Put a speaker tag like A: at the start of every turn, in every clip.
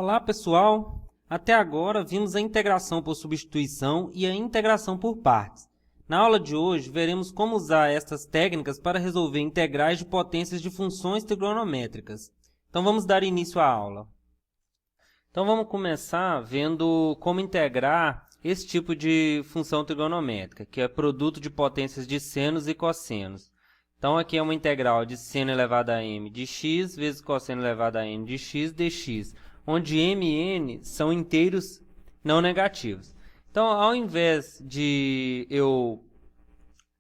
A: Olá, pessoal! Até agora vimos a integração por substituição e a integração por partes. Na aula de hoje, veremos como usar estas técnicas para resolver integrais de potências de funções trigonométricas. Então, vamos dar início à aula. Então, vamos começar vendo como integrar esse tipo de função trigonométrica, que é produto de potências de senos e cossenos. Então, aqui é uma integral de seno elevado a m de x vezes cosseno elevado a n de x dx, onde m e n são inteiros não negativos. Então, ao invés de eu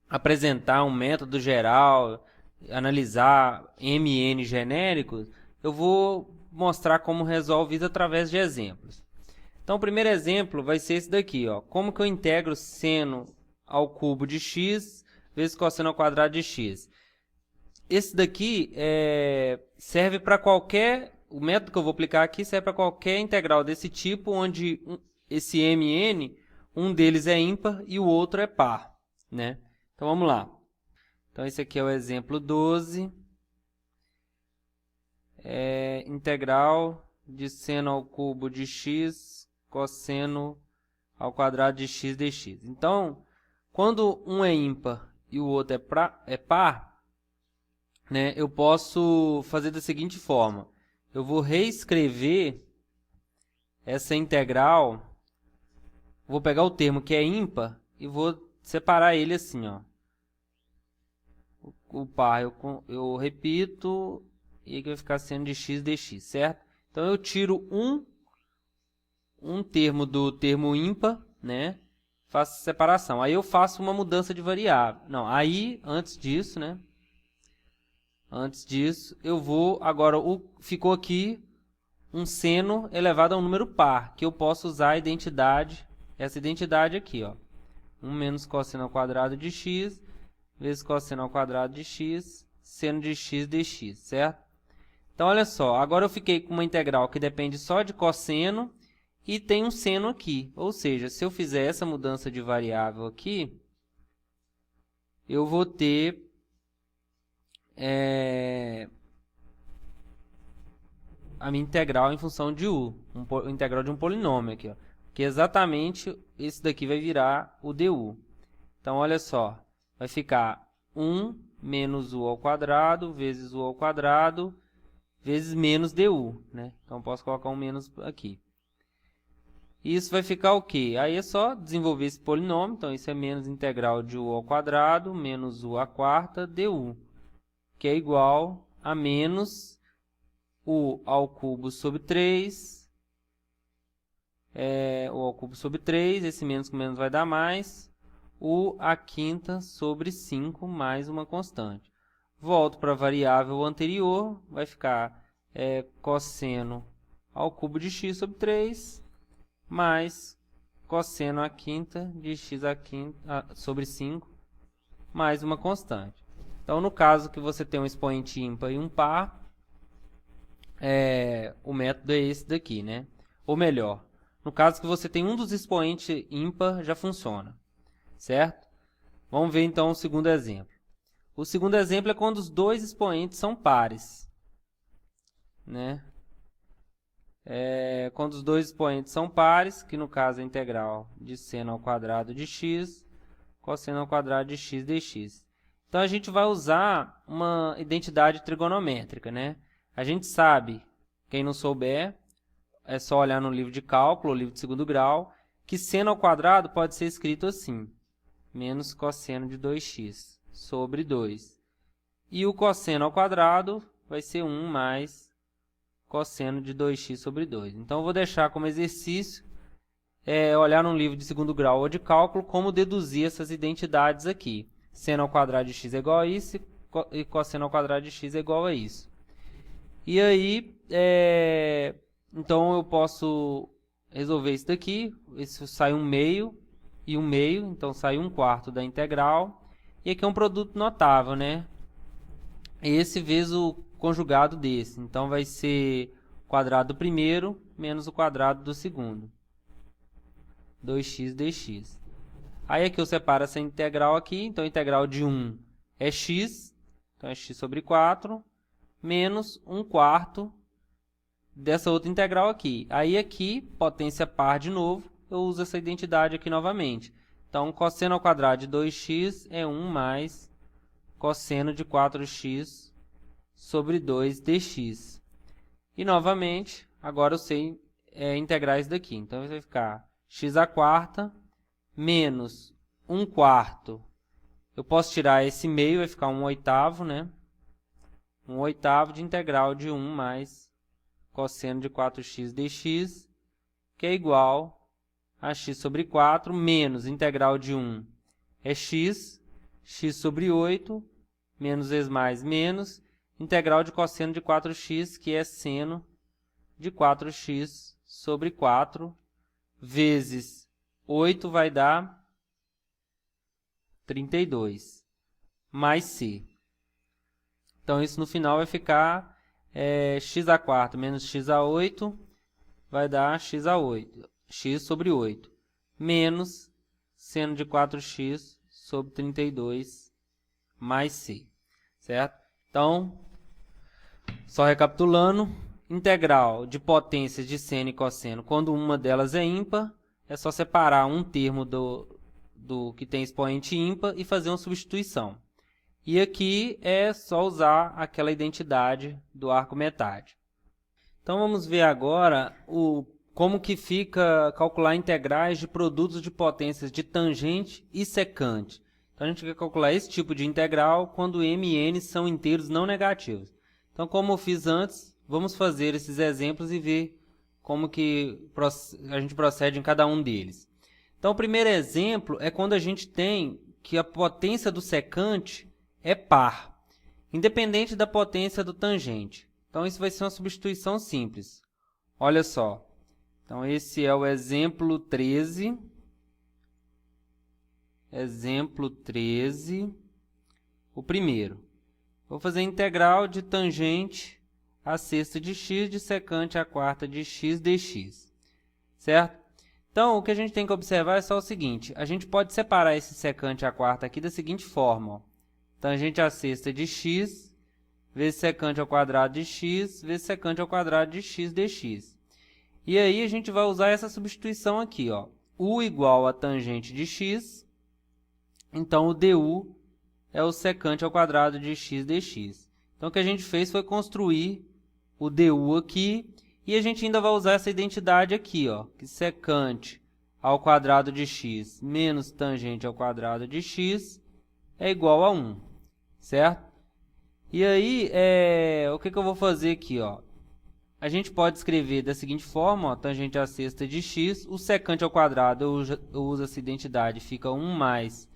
A: apresentar um método geral, analisar m e n genéricos, eu vou mostrar como resolve isso através de exemplos. Então, o primeiro exemplo vai ser esse daqui, ó. Como que eu integro seno ao cubo de x vezes cosseno ao quadrado de x. Esse daqui serve para qualquer... O método que eu vou aplicar aqui serve para qualquer integral desse tipo, onde esse m e n, um deles é ímpar e o outro é par, né? Então, vamos lá. Então, esse aqui é o exemplo 12. Integral de seno ao cubo de x cosseno ao quadrado de x dx. Então, quando um é ímpar e o outro é par, né, eu posso fazer da seguinte forma. Eu vou reescrever essa integral, vou pegar o termo que é ímpar e vou separar ele assim, ó. O par eu repito e aqui vai ficar sendo de x dx, certo? Então, eu tiro um termo do termo ímpar, né? Faço separação. Aí eu faço uma mudança de variável. Não, aí, antes disso, né? Antes disso, eu vou... Agora, ficou aqui um seno elevado a um número par, que eu posso usar a identidade, essa identidade aqui, ó. 1 menos cosseno ao quadrado de x, vezes cosseno ao quadrado de x, seno de x dx, certo? Então, olha só, agora eu fiquei com uma integral que depende só de cosseno e tem um seno aqui. Ou seja, se eu fizer essa mudança de variável aqui, eu vou ter a minha integral em função de u, integral de um polinômio aqui, ó, que exatamente esse daqui vai virar o du. Então, olha só, vai ficar 1 menos u ao quadrado vezes u ao quadrado vezes menos du, né? Então, posso colocar um menos aqui. Isso vai ficar o quê? Aí é só desenvolver esse polinômio. Então, isso é menos integral de u ao quadrado menos u à quarta du, que é igual a menos u ao cubo sobre 3. U ao cubo sobre 3. Esse menos com menos vai dar mais. U à quinta sobre 5 mais uma constante. Volto para a variável anterior. Vai ficar cosseno ao cubo de x sobre 3 mais cosseno à quinta de x à quinta sobre 5 mais uma constante. Então, no caso que você tem um expoente ímpar e um par, o método é esse daqui, né? Ou melhor, no caso que você tem um dos expoentes ímpar, já funciona, certo? Vamos ver então o segundo exemplo. O segundo exemplo é quando os dois expoentes são pares, né? Quando os dois expoentes são pares, que no caso é a integral de seno ao quadrado de x, cosseno ao quadrado de x dx. Então, a gente vai usar uma identidade trigonométrica, né? A gente sabe, quem não souber, é só olhar no livro de cálculo, livro de segundo grau, que seno ao quadrado pode ser escrito assim, menos cosseno de 2x sobre 2. E o cosseno ao quadrado vai ser 1 mais cosseno de 2x sobre 2. Então, eu vou deixar como exercício olhar num livro de segundo grau ou de cálculo como deduzir essas identidades aqui. Seno ao quadrado de x é igual a isso e cosseno ao quadrado de x é igual a isso. E aí, então, eu posso resolver isso daqui. Isso sai 1/2 e 1/2, então sai 1/4 da integral. E aqui é um produto notável, né? Esse vezes o conjugado desse. Então, vai ser o quadrado do primeiro menos o quadrado do segundo. 2x dx. Aí, aqui eu separo essa integral aqui. Então, a integral de 1 é x. Então, é x sobre 4. Menos 1/4 dessa outra integral aqui. Aí aqui, potência par de novo, eu uso essa identidade aqui novamente. Então, cosseno ao quadrado de 2x é 1 mais cosseno de 4x sobre 2 dx. E, novamente, agora eu sei integrar isso daqui. Então, vai ficar x à quarta menos 1 quarto. Eu posso tirar esse meio, vai ficar 1 oitavo, né? 1 oitavo de integral de 1 mais cosseno de 4x dx, que é igual a x sobre 4, menos integral de 1 é x, x sobre 8, menos vezes mais menos, integral de cosseno de 4x, que é seno de 4x sobre 4, vezes 8 vai dar 32, mais c. Então, isso no final vai ficar x à quarta menos x a 8, vai dar x a 8, x sobre 8, menos seno de 4x sobre 32, mais c, certo? Então, só recapitulando, integral de potências de seno e cosseno, quando uma delas é ímpar, é só separar um termo do que tem expoente ímpar e fazer uma substituição. E aqui é só usar aquela identidade do arco metade. Então, vamos ver agora como que fica calcular integrais de produtos de potências de tangente e secante. Então, a gente quer calcular esse tipo de integral quando m e n são inteiros não negativos. Então, como eu fiz antes, vamos fazer esses exemplos e ver como que a gente procede em cada um deles. Então, o primeiro exemplo é quando a gente tem que a potência do secante é par, independente da potência do tangente. Então, isso vai ser uma substituição simples. Olha só. Então, esse é o exemplo 13. Exemplo 13. O primeiro. Vou fazer a integral de tangente à sexta de x, de secante à quarta de x dx. Certo? Então, o que a gente tem que observar é só o seguinte. A gente pode separar esse secante à quarta aqui da seguinte forma. Ó. Tangente à sexta de x, vezes secante ao quadrado de x, vezes secante ao quadrado de x dx. E aí, a gente vai usar essa substituição aqui. Ó. U igual a tangente de x. Então, o du é o secante ao quadrado de x dx. Então, o que a gente fez foi construir o du aqui. E a gente ainda vai usar essa identidade aqui, ó, que secante ao quadrado de x menos tangente ao quadrado de x é igual a 1, certo? E aí, o que eu vou fazer aqui? Ó? A gente pode escrever da seguinte forma, ó, tangente à sexta de x, o secante ao quadrado eu uso essa identidade, fica 1 mais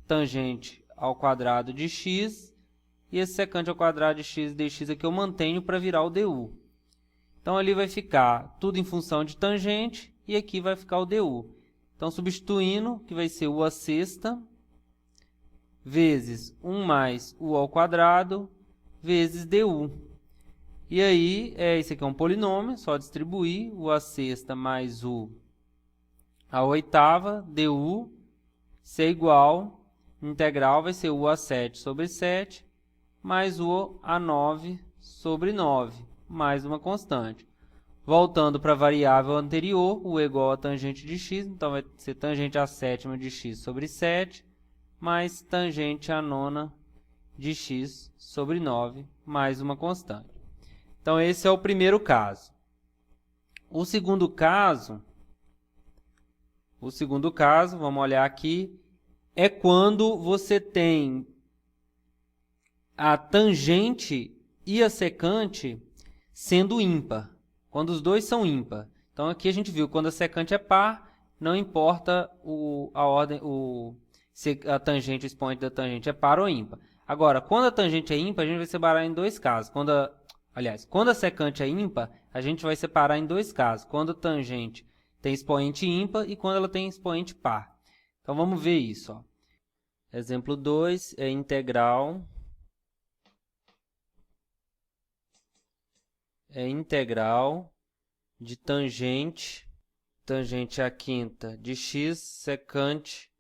A: tangente ao quadrado de x, e esse secante ao quadrado de x dx aqui eu mantenho para virar o du. Então, ali vai ficar tudo em função de tangente, e aqui vai ficar o du. Então, substituindo, que vai ser u à sexta, vezes 1 mais u ao quadrado, vezes du. E aí, isso aqui é um polinômio, só distribuir, u à sexta mais u à oitava, du, isso é igual, integral vai ser u à 7 sobre 7, mais u à 9 sobre 9. Mais uma constante. Voltando para a variável anterior, u é igual a tangente de x, então vai ser tangente à sétima de x sobre 7, mais tangente à nona de x sobre 9, mais uma constante. Então, esse é o primeiro caso. O segundo caso, vamos olhar aqui, é quando você tem a tangente e a secante sendo ímpar, quando os dois são ímpar. Então, aqui a gente viu, quando a secante é par, não importa a ordem, se a tangente, o expoente da tangente é par ou ímpar. Agora, quando a tangente é ímpar, a gente vai separar em dois casos. Quando a secante é ímpar, a gente vai separar em dois casos. Quando a tangente tem expoente ímpar e quando ela tem expoente par. Então, vamos ver isso. Ó. Exemplo 2 é integral de tangente à quinta de x, secante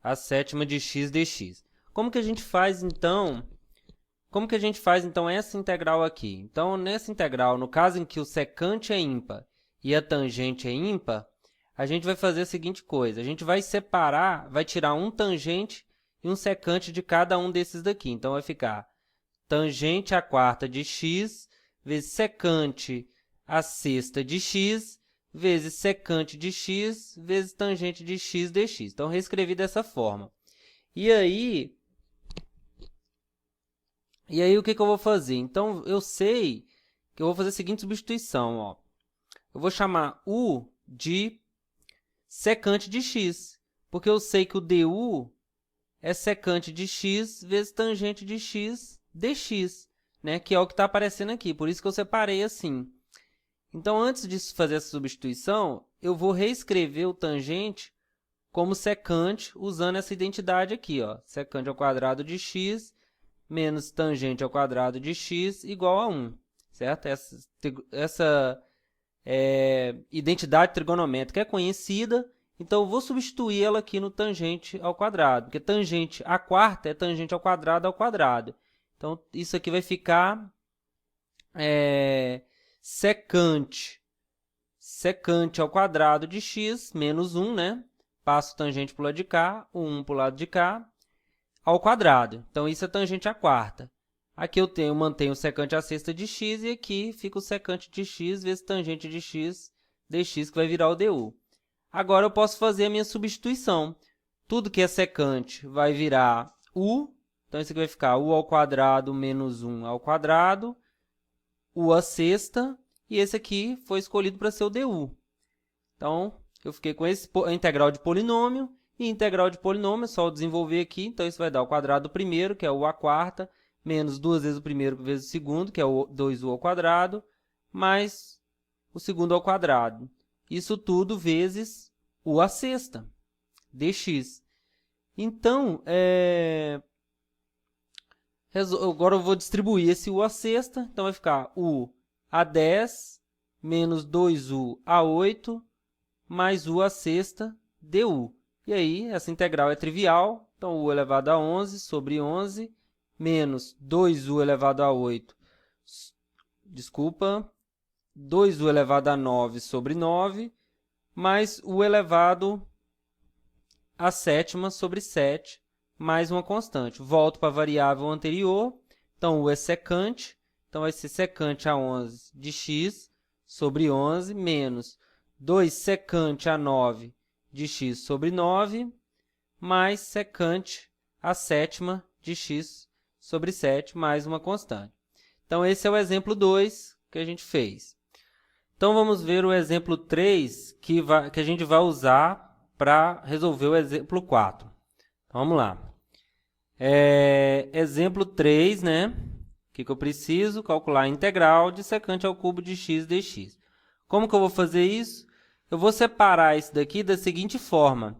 A: à sétima de x dx. Como que a gente faz, então, Como que a gente faz, então, essa integral aqui? Então, nessa integral, no caso em que o secante é ímpar e a tangente é ímpar, a gente vai fazer a seguinte coisa. A gente vai separar, vai tirar um tangente e um secante de cada um desses daqui. Então, vai ficar tangente à quarta de x vezes secante à sexta de x vezes secante de x vezes tangente de x dx. Então, reescrevi dessa forma. E aí, o que eu vou fazer? Então, eu sei que eu vou fazer a seguinte substituição. Ó. Eu vou chamar u de secante de x, porque eu sei que o du é secante de x vezes tangente de x dx, né? Que é o que está aparecendo aqui, por isso que eu separei assim. Então, antes de fazer essa substituição, eu vou reescrever o tangente como secante usando essa identidade aqui, ó, secante ao quadrado de x menos tangente ao quadrado de x igual a 1, certo? Essa identidade trigonométrica é conhecida, então eu vou substituir ela aqui no tangente ao quadrado, porque tangente à quarta é tangente ao quadrado. Então, isso aqui vai ficar secante ao quadrado de x menos 1, né? Passo o tangente para o lado de cá, o 1 para o lado de cá, ao quadrado. Então, isso é tangente à quarta. Aqui eu mantenho o secante à sexta de x e aqui fica o secante de x vezes tangente de x dx, que vai virar o du. Agora, eu posso fazer a minha substituição. Tudo que é secante vai virar u. Então, isso aqui vai ficar u ao quadrado menos 1 ao quadrado, u à sexta, e esse aqui foi escolhido para ser o du. Então, eu fiquei com a integral de polinômio, e integral de polinômio é só desenvolver aqui. Então, isso vai dar o quadrado do primeiro, que é u à quarta, menos 2 vezes o primeiro vezes o segundo, que é o 2u ao quadrado, mais o segundo ao quadrado. Isso tudo vezes u à sexta, dx. Então, agora eu vou distribuir esse u à sexta. Então, vai ficar u a 10 menos 2u a 8 mais u à sexta du. E aí, essa integral é trivial. Então, u elevado a 11 sobre 11 menos 2u elevado a 8, 2u elevado a 9 sobre 9, mais u elevado a sétima sobre 7, mais uma constante. Volto para a variável anterior. Então, u é secante. Então, vai ser secante a 11 de x sobre 11, menos 2 secante a 9 de x sobre 9, mais secante a sétima de x sobre 7, mais uma constante. Então, esse é o exemplo 2 que a gente fez. Então, vamos ver o exemplo 3 que a gente vai usar para resolver o exemplo 4. Então, vamos lá. Exemplo 3, né? O que eu preciso? Calcular a integral de secante ao cubo de x dx. Como que eu vou fazer isso? Eu vou separar isso daqui da seguinte forma.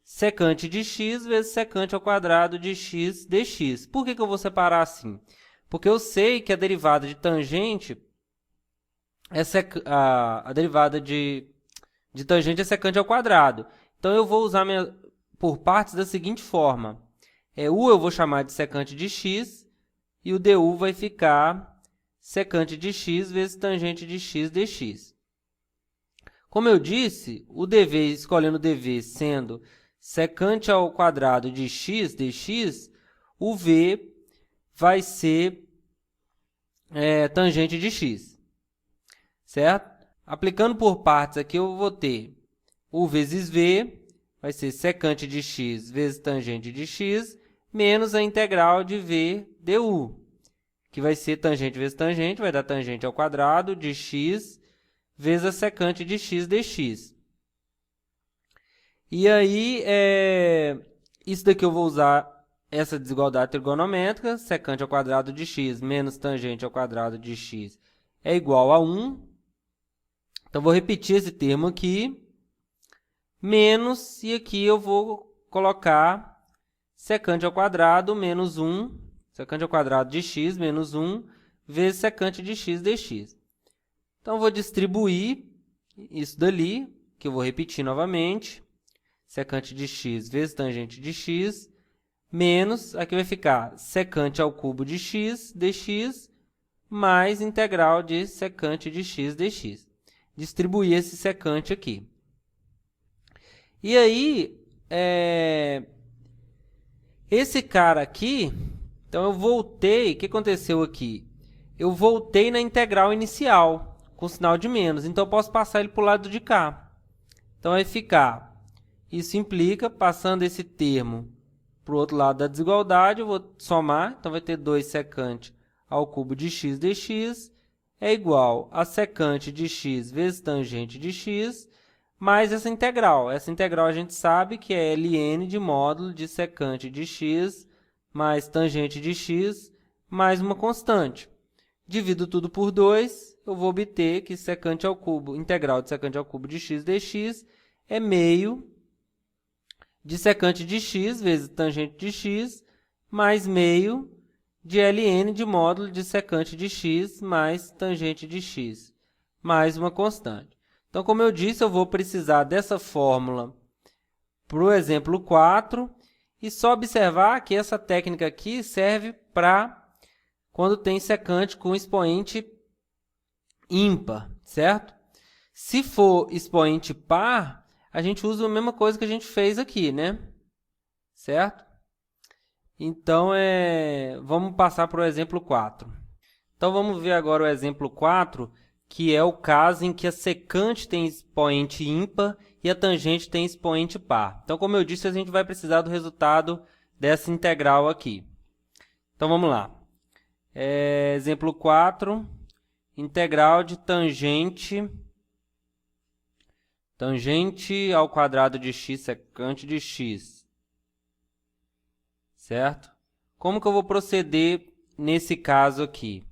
A: Secante de x vezes secante ao quadrado de x dx. Por que eu vou separar assim? Porque eu sei que a derivada de tangente a derivada de tangente é secante ao quadrado. Então, eu vou usar por partes da seguinte forma. U eu vou chamar de secante de x e o du vai ficar secante de x vezes tangente de x dx. Como eu disse, o dv, escolhendo o dv sendo secante ao quadrado de x dx, o v vai ser tangente de x, certo? Aplicando por partes aqui, eu vou ter u vezes v, vai ser secante de x vezes tangente de x, menos a integral de v du, que vai ser tangente vezes tangente, vai dar tangente ao quadrado de x vezes a secante de x dx. E aí, isso daqui eu vou usar essa desigualdade trigonométrica, secante ao quadrado de x menos tangente ao quadrado de x é igual a 1. Então, vou repetir esse termo aqui, menos, e aqui eu vou colocar secante ao quadrado menos 1, secante ao quadrado de x menos 1, vezes secante de x dx. Então, eu vou distribuir isso dali, que eu vou repetir novamente, secante de x vezes tangente de x, menos, aqui vai ficar secante ao cubo de x dx, mais integral de secante de x dx. Distribuir esse secante aqui. E aí, esse cara aqui, então eu voltei, o que aconteceu aqui? Eu voltei na integral inicial, com sinal de menos, então eu posso passar ele para o lado de cá. Então vai ficar, isso implica, passando esse termo para o outro lado da desigualdade, eu vou somar, então vai ter 2 secante ao cubo de x dx, é igual a secante de x vezes tangente de x, mais essa integral. Essa integral a gente sabe que é ln de módulo de secante de x mais tangente de x mais uma constante. Divido tudo por 2, eu vou obter que secante ao cubo, integral de secante ao cubo de x dx é meio de secante de x vezes tangente de x mais meio de ln de módulo de secante de x mais tangente de x, mais uma constante. Então, como eu disse, eu vou precisar dessa fórmula para o exemplo 4, e só observar que essa técnica aqui serve para quando tem secante com expoente ímpar, certo? Se for expoente par, a gente usa a mesma coisa que a gente fez aqui, né? Certo? Então, vamos passar para o exemplo 4. Então, vamos ver agora o exemplo 4, que é o caso em que a secante tem expoente ímpar e a tangente tem expoente par. Então, como eu disse, a gente vai precisar do resultado dessa integral aqui. Então, vamos lá. Exemplo 4, integral de tangente ao quadrado de x secante de x. Certo? Como que eu vou proceder nesse caso aqui?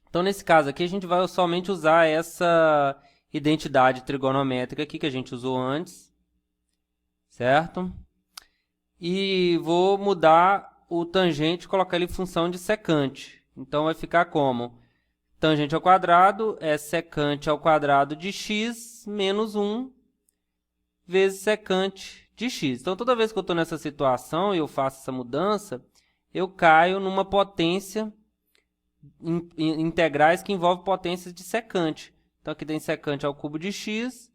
A: Então, nesse caso aqui, a gente vai somente usar essa identidade trigonométrica aqui que a gente usou antes, certo? E vou mudar o tangente e colocar ele em função de secante. Então, vai ficar como? Tangente ao quadrado é secante ao quadrado de x menos 1 vezes secante de x. Então, toda vez que eu estou nessa situação e eu faço essa mudança, eu caio numa potência integrais que envolve potências de secante. Então, aqui tem secante ao cubo de x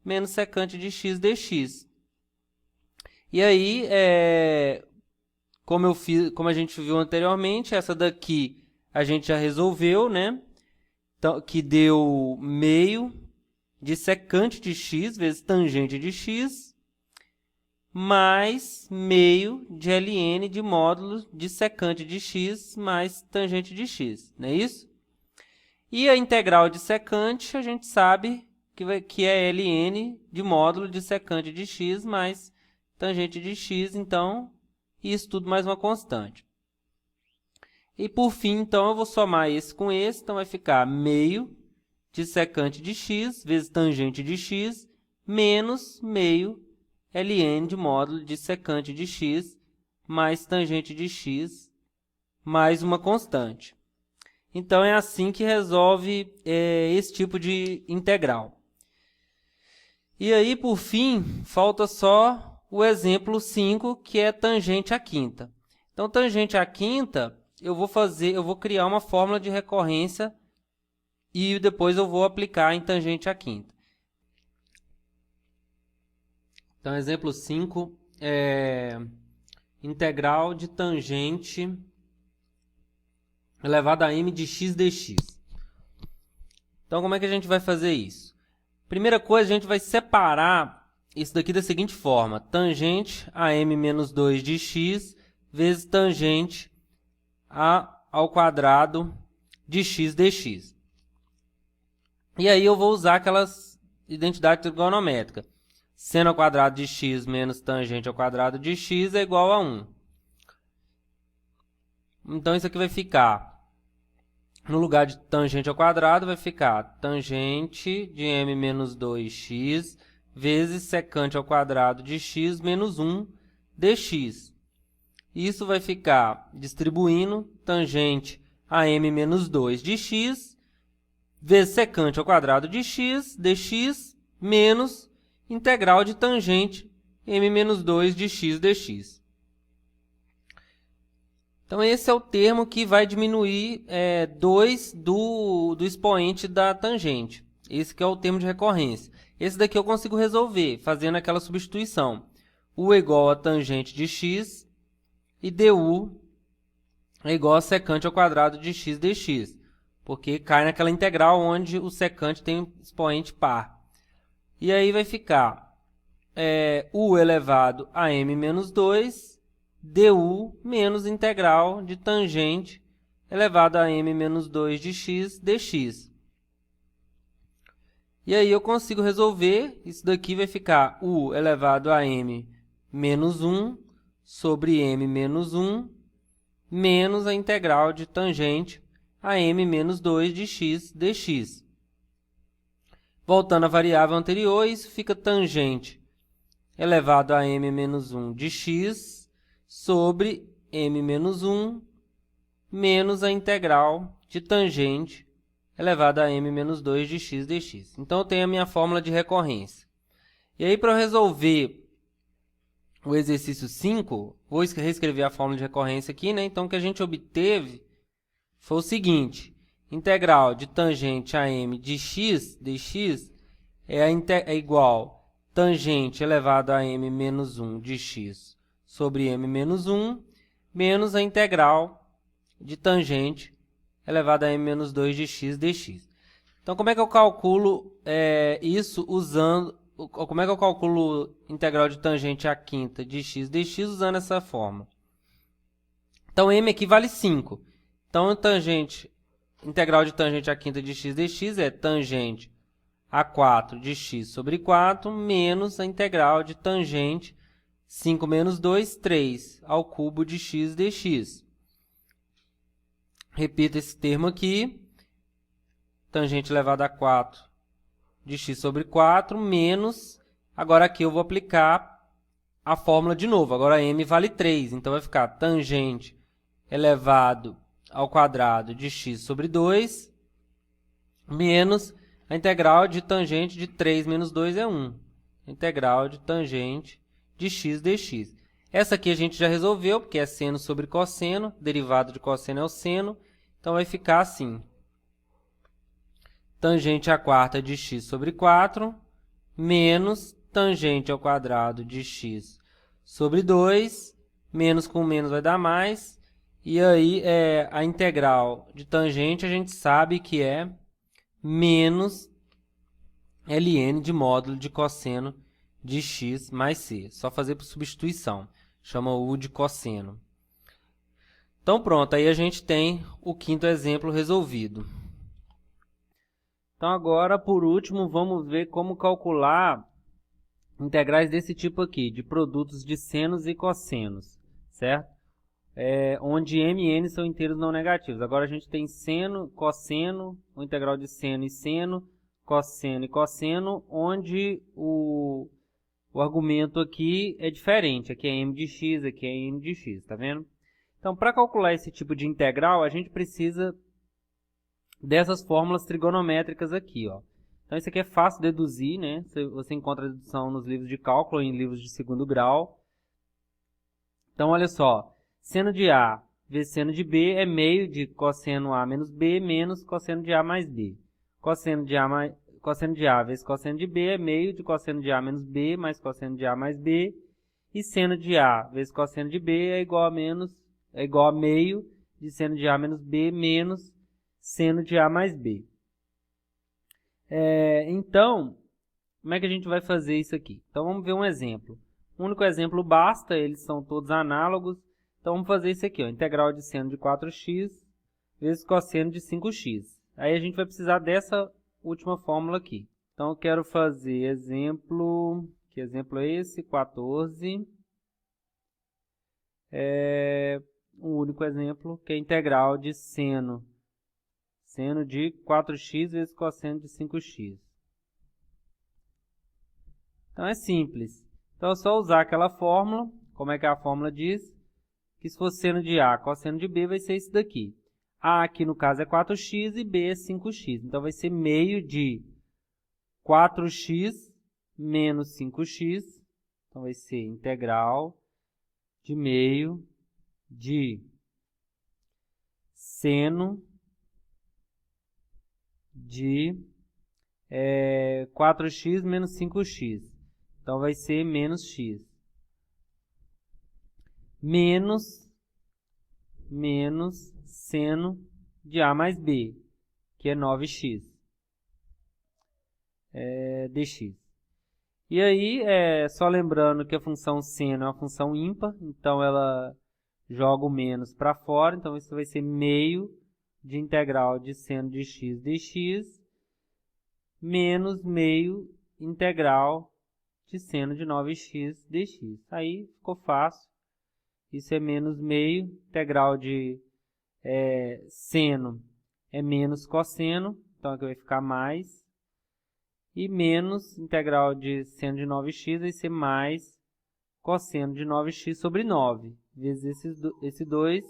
A: menos secante de x dx. E aí, como a gente viu anteriormente, essa daqui a gente já resolveu, né? Então, que deu meio de secante de x vezes tangente de x mais meio de ln de módulo de secante de x mais tangente de x, não é isso? E a integral de secante, a gente sabe que é ln de módulo de secante de x mais tangente de x, então, isso tudo mais uma constante. E, por fim, então, eu vou somar esse com esse, então vai ficar meio de secante de x vezes tangente de x menos meio ln de módulo de secante de x mais tangente de x mais uma constante. Então, é assim que resolve esse tipo de integral. E aí, por fim, falta só o exemplo 5, que é tangente à quinta. Então, tangente à quinta, eu vou criar uma fórmula de recorrência e depois eu vou aplicar em tangente à quinta. Então, exemplo 5 é integral de tangente elevado a m de x dx. Então, como é que a gente vai fazer isso? Primeira coisa, a gente vai separar isso daqui da seguinte forma. Tangente a m menos 2 de x vezes tangente ao quadrado de x dx. E aí eu vou usar aquelas identidades trigonométricas. Seno ao quadrado de x menos tangente ao quadrado de x é igual a 1. Então, isso aqui vai ficar, no lugar de tangente ao quadrado, vai ficar tangente de m menos 2x vezes secante ao quadrado de x menos 1 dx. Isso vai ficar distribuindo tangente a m menos 2 de x vezes secante ao quadrado de x dx menos integral de tangente m menos 2 de x dx. Então, esse é o termo que vai diminuir 2 do expoente da tangente. Esse que é o termo de recorrência. Esse daqui eu consigo resolver fazendo aquela substituição. U é igual a tangente de x e du é igual a secante ao quadrado de x dx. Porque cai naquela integral onde o secante tem um expoente par. E aí vai ficar u elevado a m menos 2 du menos integral de tangente elevado a m menos 2 de x dx. E aí eu consigo resolver, isso daqui vai ficar u elevado a m menos 1 sobre m menos 1 menos a integral de tangente a m menos 2 de x dx. Voltando à variável anterior, isso fica tangente elevado a m menos 1 de x sobre m menos 1 menos a integral de tangente elevado a m menos 2 de x dx. Então, eu tenho a minha fórmula de recorrência. E aí, para eu resolver o exercício 5, vou reescrever a fórmula de recorrência aqui, né? Então, o que a gente obteve foi o seguinte: integral de tangente a m de x dx é igual tangente elevado a m menos 1 de x sobre m menos 1 menos a integral de tangente elevado a m menos 2 de x dx. Então, como é que eu calculo isso usando... Como é que eu calculo integral de tangente à quinta de x dx usando essa fórmula? Então, m aqui vale 5. Então, integral de tangente à quinta de x dx é tangente a 4 de x sobre 4 menos a integral de tangente 5 menos 2, 3 ao cubo de x dx. Repito esse termo aqui. Tangente elevado a 4 de x sobre 4 menos... Agora aqui eu vou aplicar a fórmula de novo. Agora m vale 3. Então, vai ficar tangente elevado ao quadrado de x sobre 2 menos a integral de tangente de 3 menos 2 é 1. Integral de tangente de x dx. Essa aqui a gente já resolveu, porque é seno sobre cosseno. Derivado de cosseno é o seno. Então, vai ficar assim. Tangente à quarta de x sobre 4 menos tangente ao quadrado de x sobre 2. Menos com menos vai dar mais. E aí, a integral de tangente a gente sabe que é menos ln de módulo de cosseno de x mais c. Só fazer por substituição. Chama u de cosseno. Então, pronto. Aí a gente tem o quinto exemplo resolvido. Então, agora, por último, vamos ver como calcular integrais desse tipo aqui, de produtos de senos e cossenos, certo? Onde m e n são inteiros não negativos. Agora, a gente tem seno, cosseno, o integral de seno e seno, cosseno e cosseno, onde o argumento aqui é diferente. Aqui é m de x, aqui é n de x, tá vendo? Então, para calcular esse tipo de integral, a gente precisa dessas fórmulas trigonométricas aqui, ó. Então, isso aqui é fácil de deduzir, né? Você encontra a dedução nos livros de cálculo, em livros de segundo grau. Então, olha só. Seno de A vezes seno de B é meio de cosseno A menos B menos cosseno de A mais B. Cosseno de A vezes cosseno de B é meio de cosseno de A menos B mais cosseno de A mais B. E seno de A vezes cosseno de B é igual a meio de seno de A menos B menos seno de A mais B. Então, como é que a gente vai fazer isso aqui? Então, vamos ver um exemplo. O único exemplo basta, eles são todos análogos. Então, vamos fazer isso aqui, ó, integral de seno de 4x vezes cosseno de 5x. Aí, a gente vai precisar dessa última fórmula aqui. Então, eu quero fazer exemplo... Que exemplo é esse? 14. Um único exemplo, que é integral de seno de 4x vezes cosseno de 5x. Então, é simples. Então, é só usar aquela fórmula. Como é que a fórmula diz? Que se for seno de A, cosseno de B, vai ser isso daqui. A aqui, no caso, é 4x e B é 5x. Então, vai ser meio de 4x menos 5x. Então, vai ser integral de meio de seno de 4x menos 5x. Então, vai ser menos x. Menos seno de A mais B, que é 9x dx. E aí, só lembrando que a função seno é uma função ímpar, então ela joga o menos para fora, então isso vai ser meio de integral de seno de x dx, menos meio integral de seno de 9x dx. Aí ficou fácil. Isso é menos meio, integral de seno é menos cosseno, então aqui vai ficar mais. E menos integral de seno de 9x vai ser mais cosseno de 9x sobre 9. Vezes esse 2,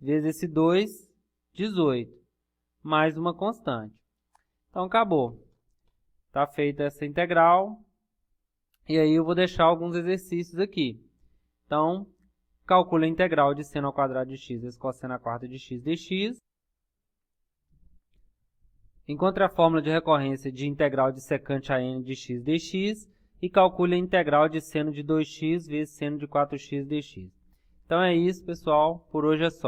A: vezes esse 2, 18. Mais uma constante. Então, acabou. Está feita essa integral. E aí eu vou deixar alguns exercícios aqui. Então, calcule a integral de seno ao quadrado de x vezes cosseno à quarta de x dx. Encontre a fórmula de recorrência de integral de secante a n de x dx e calcule a integral de seno de 2x vezes seno de 4x dx. Então é isso, pessoal. Por hoje é só.